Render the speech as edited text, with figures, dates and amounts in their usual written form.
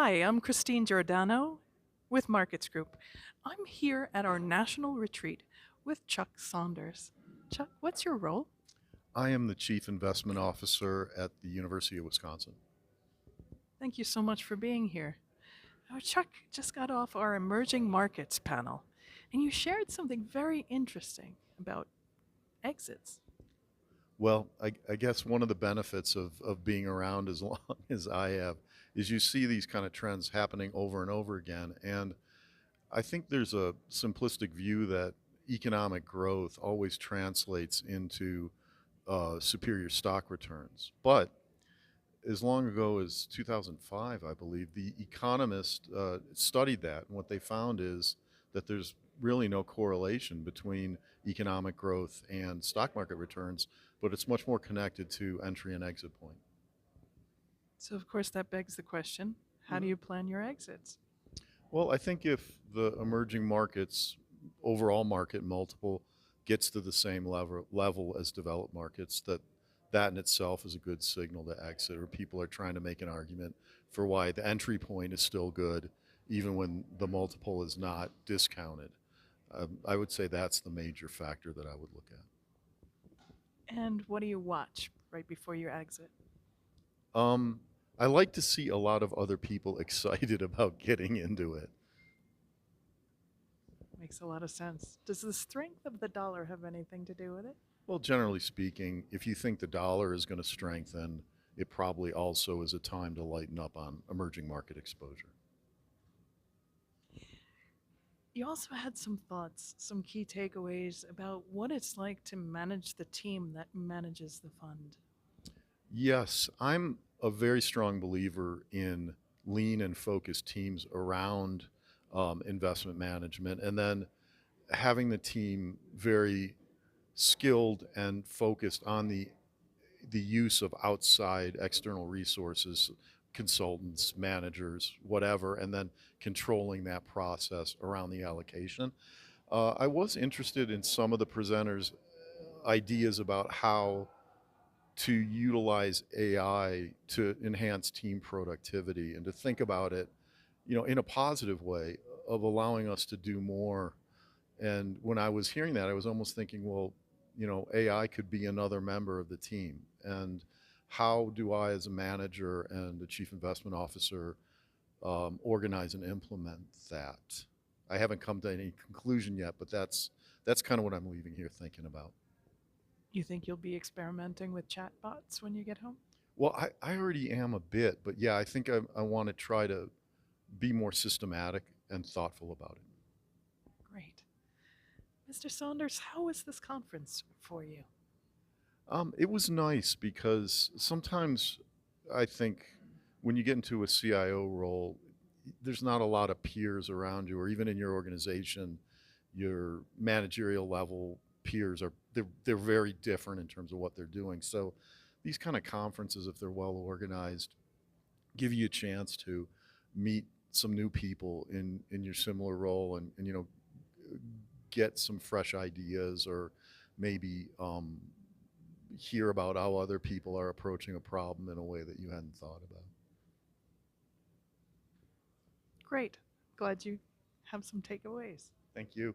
Hi, I'm Christine Giordano with Markets Group. I'm here at our national retreat with Chuck Saunders. Chuck, what's your role? I am the Chief Investment Officer at the University of Wisconsin. Thank you so much for being here. Chuck just got off our emerging markets panel, and you shared something very interesting about exits. Well, I guess one of the benefits of being around as long as I have is you see these kind of trends happening over and over again. And I think there's a simplistic view that economic growth always translates into superior stock returns. But as long ago as 2005, I believe, the economist studied that. And what they found is that there's really no correlation between economic growth and stock market returns, but it's much more connected to entry and exit point. So, of course, that begs the question, how do Mhm. you plan your exits? Well, I think if the emerging markets overall market multiple gets to the same level as developed markets, that in itself is a good signal to exit, or people are trying to make an argument for why the entry point is still good, even when the multiple is not discounted. I would say that's the major factor that I would look And what do you watch right before you exit? at. I like to see a lot of other people excited about getting into it. Makes a lot of sense. Does the strength of the dollar have anything to do with it? Well, generally speaking, if you think the dollar is going to strengthen, it probably also is a time to lighten up on emerging market exposure. You also had some thoughts, some key takeaways about what it's like to manage the team that manages the fund. Yes, I'm a very strong believer in lean and focused teams around investment management, and then having the team very skilled and focused on the use of outside external resources, consultants, managers, whatever, and then controlling that process around the allocation. I was interested in some of the presenters' ideas about how to utilize AI to enhance team productivity and to think about it, in a positive way of allowing us to do more. And when I was hearing that, I was almost thinking, well, AI could be another member of the team. And how do I, as a manager and a chief investment officer, organize and implement that? I haven't come to any conclusion yet, but that's kind of what I'm leaving here thinking about. You think you'll be experimenting with chatbots when you get home? Well, I already am a bit, but yeah, I think I want to try to be more systematic and thoughtful about it. Great. Mr. Saunders, how was this conference for you? It was nice because sometimes I think when you get into a CIO role, there's not a lot of peers around you, or even in your organization, your managerial level peers they're very different in terms of what they're doing. So these kind of conferences, if they're well organized, give you a chance to meet some new people in your similar role, and get some fresh ideas, or maybe hear about how other people are approaching a problem in a way that you hadn't thought about. Great. Glad you have some takeaways. Thank you.